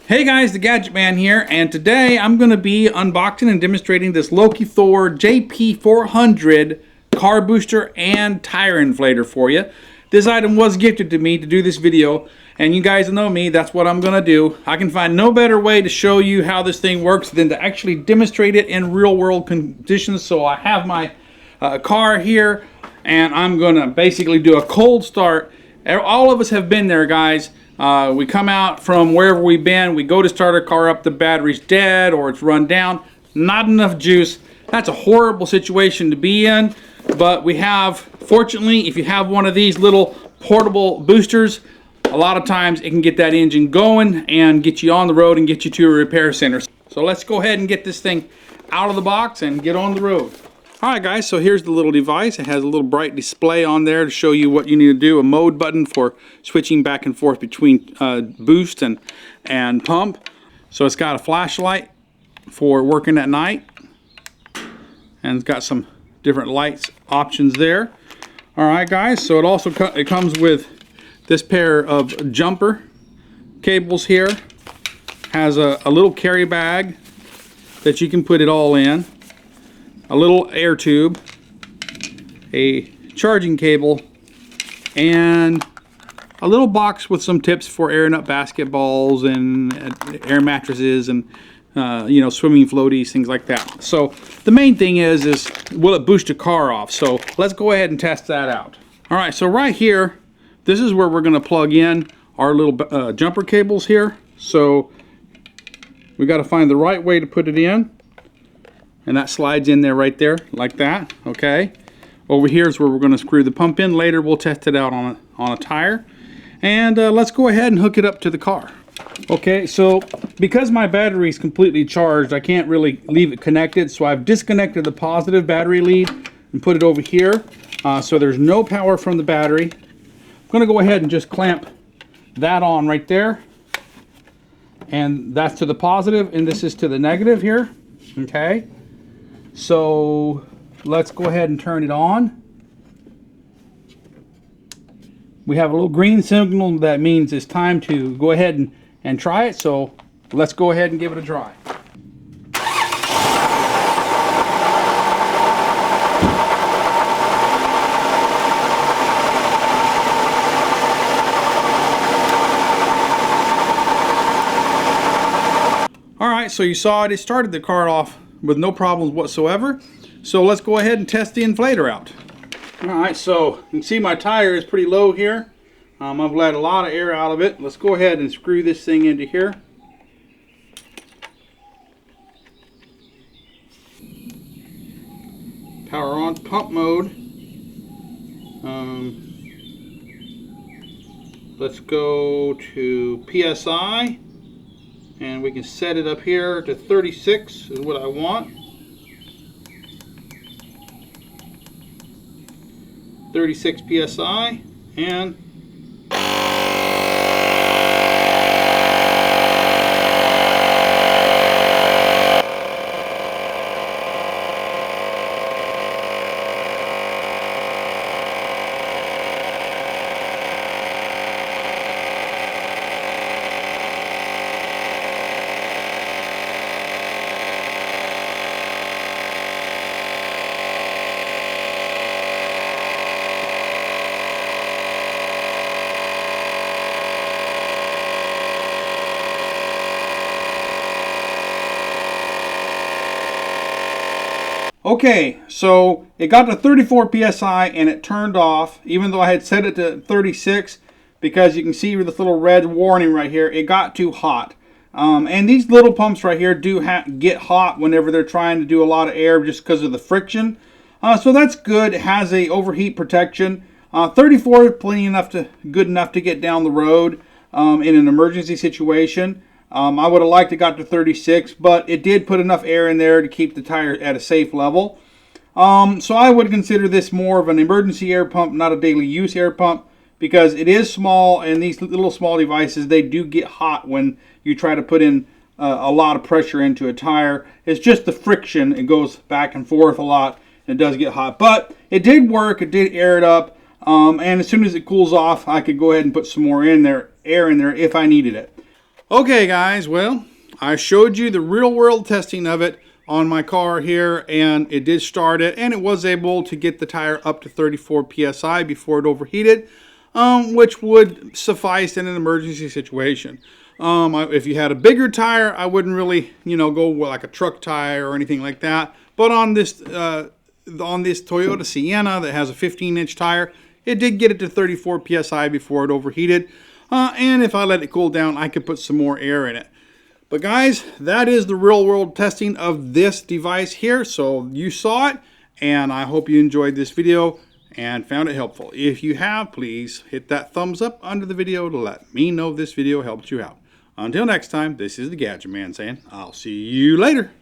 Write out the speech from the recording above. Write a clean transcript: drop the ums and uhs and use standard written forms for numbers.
Hey guys, the Gadget Man here, and today I'm going to be unboxing and demonstrating this Lokithor JP400 car booster and tire inflator for you. This item was gifted to me to do this video, and you guys know me, that's what I'm going to do. I can find no better way to show you how this thing works than to actually demonstrate it in real world conditions. So I have my car here, and I'm going to basically do a cold start. All of us have been there, guys. We come out from wherever we've been, we go to start our car up, the battery's dead or it's run down, not enough juice. That's a horrible situation to be in, but we have, fortunately, if you have one of these little portable boosters, a lot of times it can get that engine going and get you on the road and get you to a repair center. So let's go ahead and get this thing out of the box and get on the road. Alright guys, so here's the little device. It has a little bright display on there to show you what you need to do. A mode button for switching back and forth between boost and pump. So it's got a flashlight for working at night. And it's got some different lights options there. Alright guys, so it also comes with this pair of jumper cables here. Has a little carry bag that you can put it all in. A little air tube, a charging cable, and a little box with some tips for airing up basketballs and air mattresses and you know, swimming floaties, things like that. So the main thing is will it boost a car off? So let's go ahead and test that out. All right, so right here, this is where we're going to plug in our little jumper cables here. So we got to find the right way to put it in. And that slides in there right there, like that, okay? Over here is where we're gonna screw the pump in. Later we'll test it out on a tire. And let's go ahead and hook it up to the car. Okay, so because my battery is completely charged, I can't really leave it connected, so I've disconnected the positive battery lead and put it over here. So there's no power from the battery. I'm gonna go ahead and just clamp that on right there. And that's to the positive, and this is to the negative here, okay? So let's go ahead and turn it on. We have a little green signal that means it's time to go ahead and try it. So let's go ahead and give it a try. All right, so you saw it started the car off with no problems whatsoever. So let's go ahead and test the inflator out. Alright, so you can see my tire is pretty low here. I've let a lot of air out of it. Let's go ahead and screw this thing into here. Power on, pump mode. Let's go to PSI. And we can set it up here to 36 is what I want. 36 PSI and okay, so it got to 34 PSI and it turned off, even though I had set it to 36, because you can see this little red warning right here, it got too hot. And these little pumps right here do get hot whenever they're trying to do a lot of air just because of the friction. So that's good. It has a overheat protection. 34 is good enough to get down the road in an emergency situation. I would have liked it got to 36, but it did put enough air in there to keep the tire at a safe level. So I would consider this more of an emergency air pump, not a daily use air pump, because it is small, and these little small devices, they do get hot when you try to put in a lot of pressure into a tire. It's just the friction. It goes back and forth a lot, and it does get hot. But it did work. It did air it up. And as soon as it cools off, I could go ahead and put some more air in there if I needed it. Okay guys, well, I showed you the real world testing of it on my car here, and it did start it, and it was able to get the tire up to 34 psi before it overheated, which would suffice in an emergency situation. If you had a bigger tire, I wouldn't really, go with like a truck tire or anything like that. But on this Toyota Sienna that has a 15-inch tire, it did get it to 34 psi before it overheated. And if I let it cool down, I could put some more air in it. But guys, that is the real world testing of this device here. So you saw it, and I hope you enjoyed this video and found it helpful. If you have, please hit that thumbs up under the video to let me know this video helped you out. Until next time, this is the Gadget Man saying, I'll see you later.